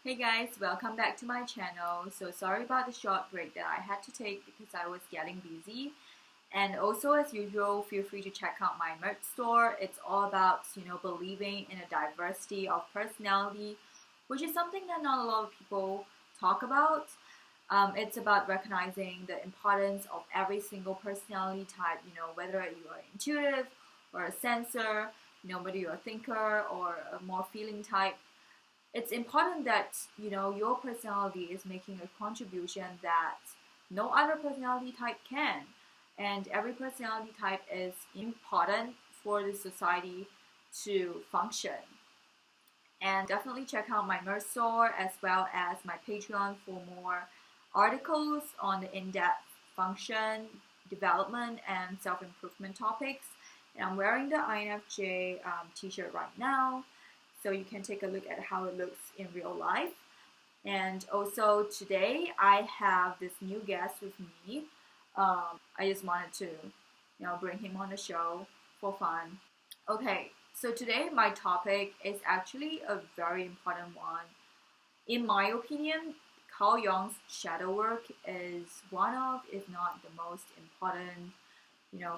Hey guys, welcome back to my channel. So sorry about the short break that I had to take because I was getting busy. And also, as usual, feel free to check out my merch store. It's all about, believing in a diversity of personality, which is something that not a lot of people talk about. It's about recognizing the importance of every single personality type, whether you are intuitive or a sensor, whether you're a thinker or a more feeling type. It's important that your personality is making a contribution that no other personality type can, and every personality type is important for the society to function. And definitely check out my merch store as well as my Patreon for more articles on the in-depth function development and self-improvement topics. And I'm wearing the INFJ t-shirt right now, so you can take a look at how it looks in real life. And also today I have this new guest with me. I just wanted to, bring him on the show for fun. Okay, so today my topic is actually a very important one. In my opinion, Carl Jung's shadow work is one of, if not the most important,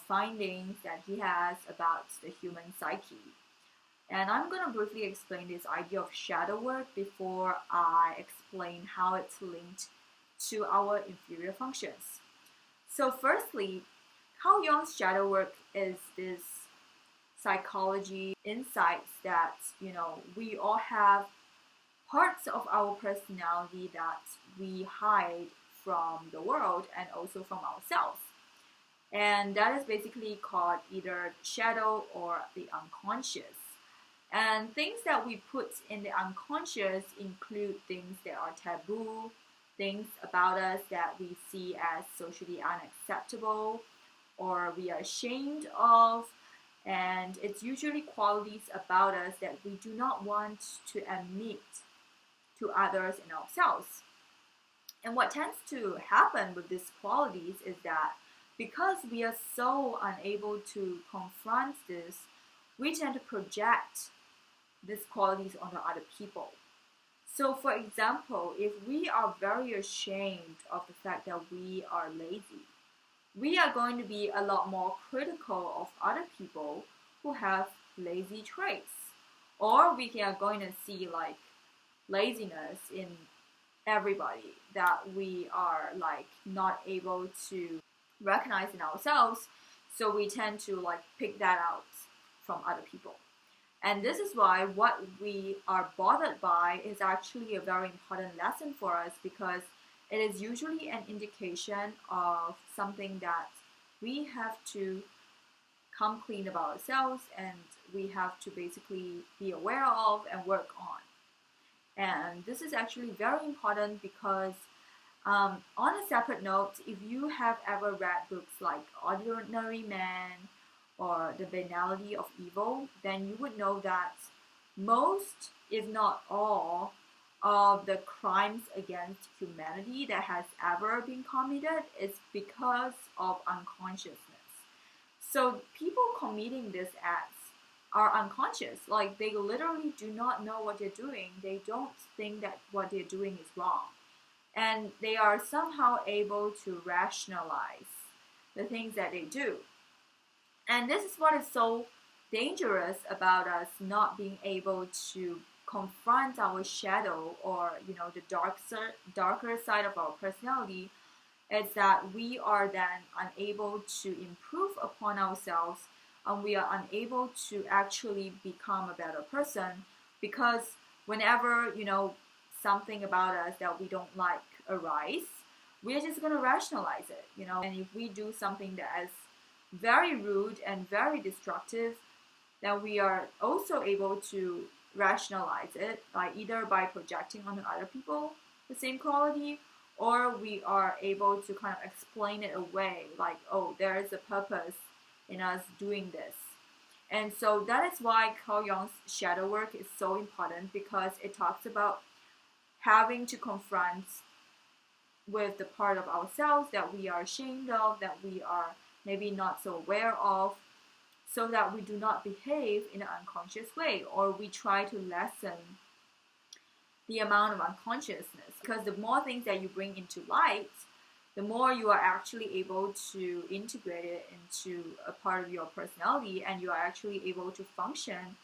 findings that he has about the human psyche. And I'm going to briefly explain this idea of shadow work before I explain how it's linked to our inferior functions. So firstly, Carl Jung's shadow work is this psychology insights that, we all have parts of our personality that we hide from the world and also from ourselves. And that is basically called either shadow or the unconscious. And things that we put in the unconscious include things that are taboo, things about us that we see as socially unacceptable or we are ashamed of, and it's usually qualities about us that we do not want to admit to others and ourselves. And what tends to happen with these qualities is that because we are so unable to confront this, we tend to project these qualities onto other people. So for example, if we are very ashamed of the fact that we are lazy, we are going to be a lot more critical of other people who have lazy traits. Or we are going to see like laziness in everybody that we are like not able to recognize in ourselves. So we tend to like pick that out from other people. And this is why what we are bothered by is actually a very important lesson for us, because it is usually an indication of something that we have to come clean about ourselves and we have to basically be aware of and work on. And this is actually very important because on a separate note, if you have ever read books like Ordinary Man or The Banality of Evil, then you would know that most, if not all, of the crimes against humanity that has ever been committed is because of unconsciousness. So people committing these acts are unconscious. Like they literally do not know what they're doing. They don't think that what they're doing is wrong. And they are somehow able to rationalize the things that they do. And this is what is so dangerous about us not being able to confront our shadow or the darker side of our personality, is that we are then unable to improve upon ourselves and we are unable to actually become a better person, because whenever something about us that we don't like arise, we're just going to rationalize it, and if we do something that is very rude and very destructive, then we are also able to rationalize it either by projecting onto other people the same quality, or we are able to kind of explain it away, like, oh, there is a purpose in us doing this. And so that is why Carl Jung's shadow work is so important, because it talks about having to confront with the part of ourselves that we are ashamed of, that we are maybe not so aware of, so that we do not behave in an unconscious way, or we try to lessen the amount of unconsciousness, because the more things that you bring into light, the more you are actually able to integrate it into a part of your personality, and you are actually able to function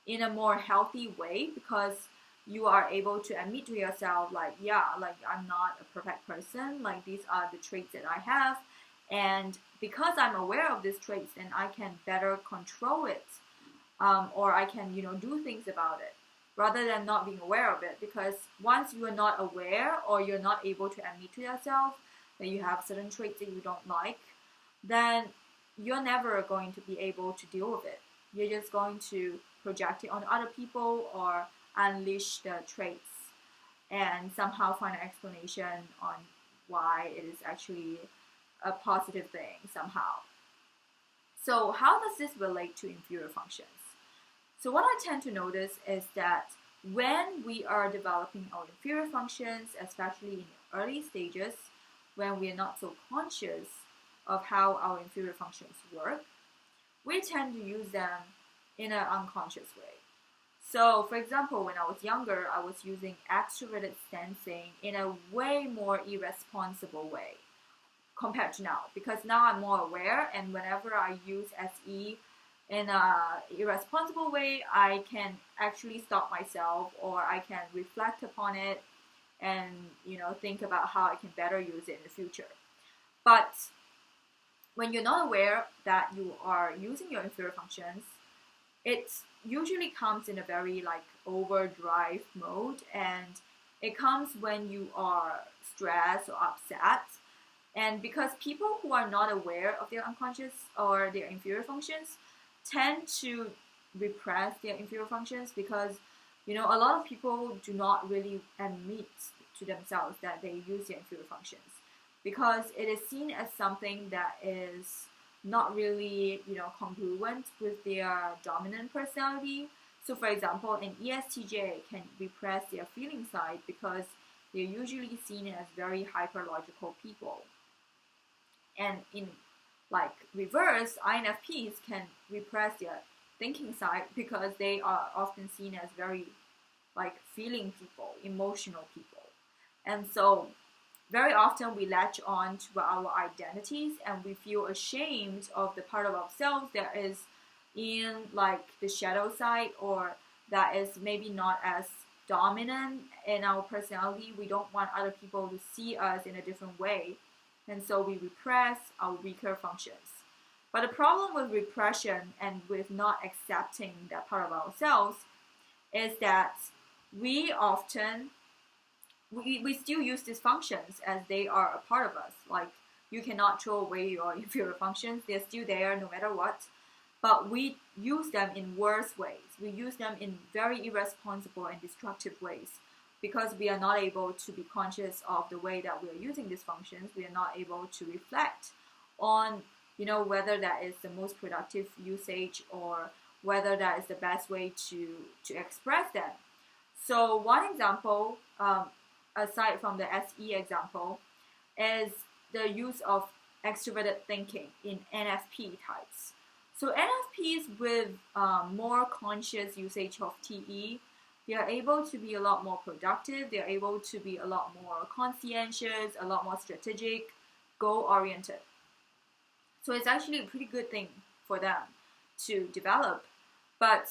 in a more healthy way, because you are able to admit to yourself, like, yeah, like I'm not a perfect person, like these are the traits that I have, and because I'm aware of these traits, then I can better control it, or I can, do things about it, rather than not being aware of it. Because once you are not aware, or you're not able to admit to yourself that you have certain traits that you don't like, then you're never going to be able to deal with it. You're just going to project it on other people, or unleash the traits and somehow find an explanation on why it is actually a positive thing somehow. So how does this relate to inferior functions? So what I tend to notice is that when we are developing our inferior functions, especially in the early stages, when we are not so conscious of how our inferior functions work, we tend to use them in an unconscious way. So, for example, when I was younger, I was using extroverted sensing in a way more irresponsible way compared to now, because now I'm more aware, and whenever I use SE in a irresponsible way, I can actually stop myself, or I can reflect upon it and think about how I can better use it in the future. But when you're not aware that you are using your inferior functions, it usually comes in a very overdrive mode, and it comes when you are stressed or upset. And because people who are not aware of their unconscious or their inferior functions tend to repress their inferior functions, because a lot of people do not really admit to themselves that they use their inferior functions, because it is seen as something that is not really congruent with their dominant personality. So for example, an ESTJ can repress their feeling side because they're usually seen as very hyperlogical people. And in reverse, INFPs can repress their thinking side because they are often seen as very feeling people, emotional people. And so very often we latch on to our identities, and we feel ashamed of the part of ourselves that is in the shadow side, or that is maybe not as dominant in our personality. We don't want other people to see us in a different way, and so we repress our weaker functions. But the problem with repression and with not accepting that part of ourselves is that we often we still use these functions as they are a part of us. You cannot throw away your inferior functions. They're still there no matter what. But we use them in worse ways. We use them in very irresponsible and destructive ways, because we are not able to be conscious of the way that we are using these functions. We are not able to reflect on, whether that is the most productive usage, or whether that is the best way to express them. So one example, aside from the SE example, is the use of extroverted thinking in NFP types. So NFPs with more conscious usage of TE, they are able to be a lot more productive. They are able to be a lot more conscientious, a lot more strategic, goal-oriented. So it's actually a pretty good thing for them to develop. But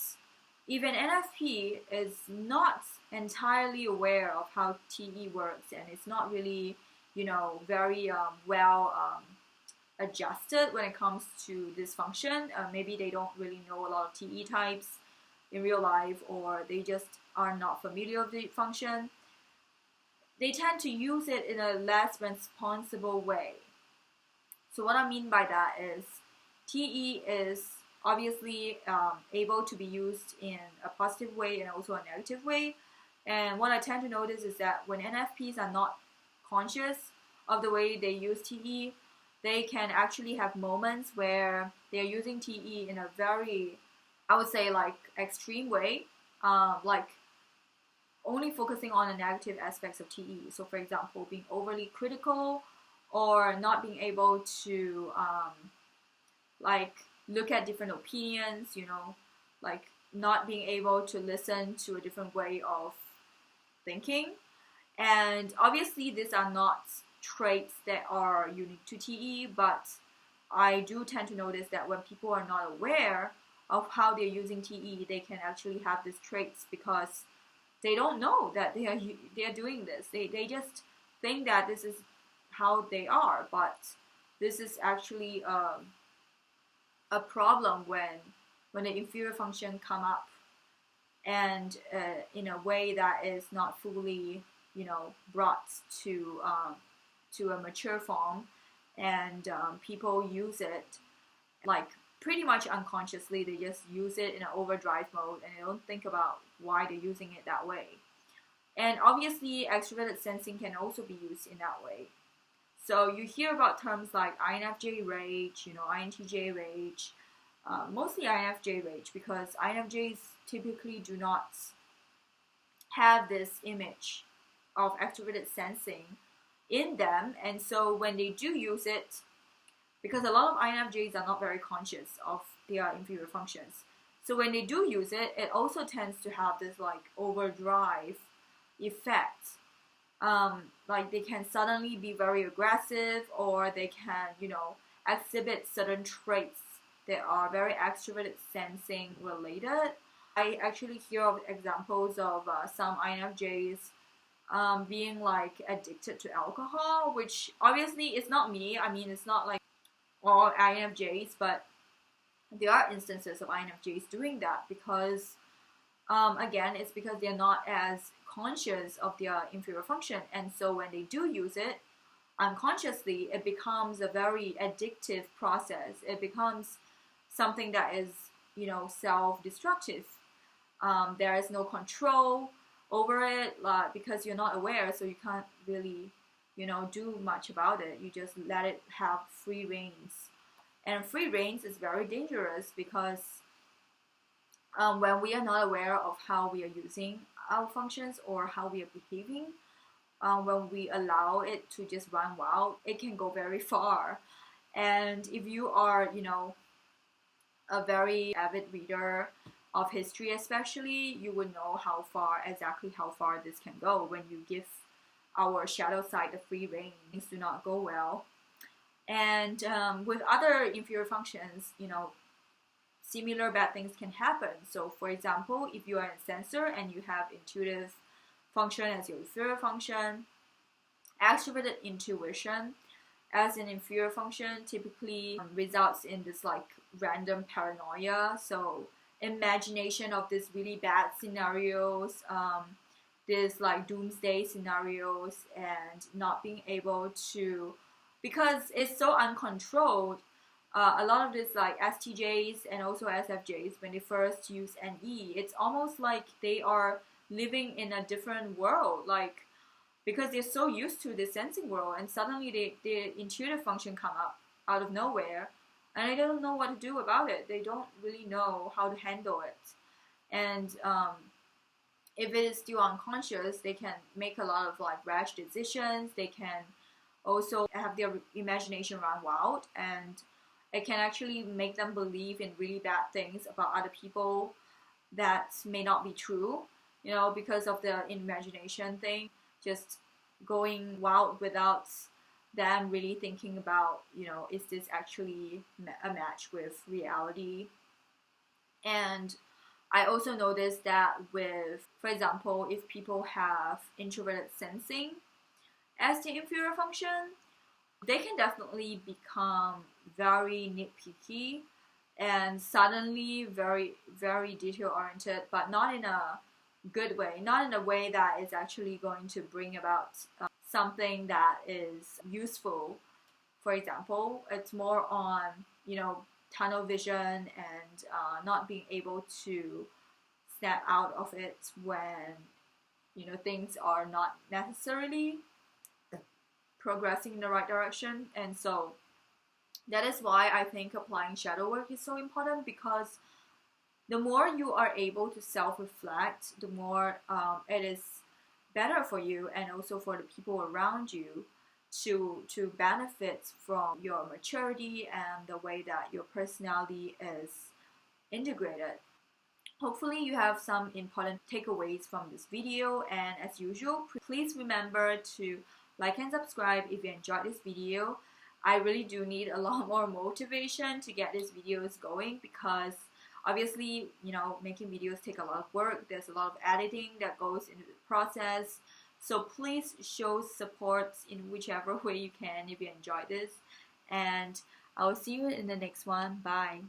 even NFP is not entirely aware of how TE works, and it's not really, very well adjusted when it comes to this function. Maybe they don't really know a lot of TE types in real life, or they just are not familiar with the function. They tend to use it in a less responsible way. So what I mean by that is TE is obviously able to be used in a positive way and also a negative way. And what I tend to notice is that when NFPs are not conscious of the way they use TE, they can actually have moments where they're using TE in a very, I would say, extreme way, only focusing on the negative aspects of TE. So for example, being overly critical, or not being able to look at different opinions, not being able to listen to a different way of thinking. And obviously these are not traits that are unique to TE, but I do tend to notice that when people are not aware of how they're using TE, they can actually have these traits because they don't know that they are doing this. They just think that this is how they are, but this is actually a problem when the inferior function come up and in a way that is not fully brought to a mature form, and people use it like pretty much unconsciously. They just use it in an overdrive mode and they don't think about why they're using it that way. And obviously extroverted sensing can also be used in that way. So you hear about terms like INFJ rage, INTJ rage, mostly INFJ rage, because INFJs typically do not have this image of extroverted sensing in them, and so when they do use it, because a lot of INFJs are not very conscious of their inferior functions, so when they do use it, it also tends to have this like overdrive effect. Like they can suddenly be very aggressive, or they can, exhibit certain traits that are very extroverted sensing related. I actually hear of examples of some INFJs being like addicted to alcohol, which obviously is not me. I mean, it's not like all INFJs, but there are instances of INFJs doing that because, again, it's because they're not as conscious of their inferior function, and so when they do use it unconsciously, it becomes a very addictive process. It becomes something that is, self-destructive. There is no control over it, because you're not aware, so you can't really, do much about it. You just let it have free reins. And free reins is very dangerous because when we are not aware of how we are using our functions or how we are behaving, when we allow it to just run wild, it can go very far. And if you are, a very avid reader of history especially, you would know exactly how far this can go when you give our shadow side the free rein. Things do not go well. And with other inferior functions, similar bad things can happen. So for example, if you are a sensor and you have intuitive function as your inferior function, extroverted intuition as an inferior function typically results in this like random paranoia. So imagination of these really bad scenarios, this like doomsday scenarios, and not being able to, because it's so uncontrolled. A lot of this like STJs and also SFJs, when they first use NE, it's almost like they are living in a different world, like because they're so used to the sensing world, and suddenly their intuitive function come up out of nowhere, and they don't know what to do about it. They don't really know how to handle it. And if it is still unconscious, they can make a lot of like rash decisions. They can also have their imagination run wild, and it can actually make them believe in really bad things about other people that may not be true, because of the imagination thing, just going wild without them really thinking about, is this actually a match with reality. And I also noticed that with, for example, if people have introverted sensing as the inferior function, they can definitely become very nitpicky and suddenly very, very detail oriented, but not in a good way, not in a way that is actually going to bring about something that is useful. For example, it's more on, tunnel vision and not being able to snap out of it when, things are not necessarily progressing in the right direction. And so that is why I think applying shadow work is so important, because the more you are able to self-reflect, the more it is better for you and also for the people around you to benefit from your maturity and the way that your personality is integrated. Hopefully you have some important takeaways from this video, and as usual, please remember to like and subscribe if you enjoyed this video. I really do need a lot more motivation to get these videos going because obviously, making videos take a lot of work. There's a lot of editing that goes into the process. So please show support in whichever way you can if you enjoyed this. And I will see you in the next one. Bye.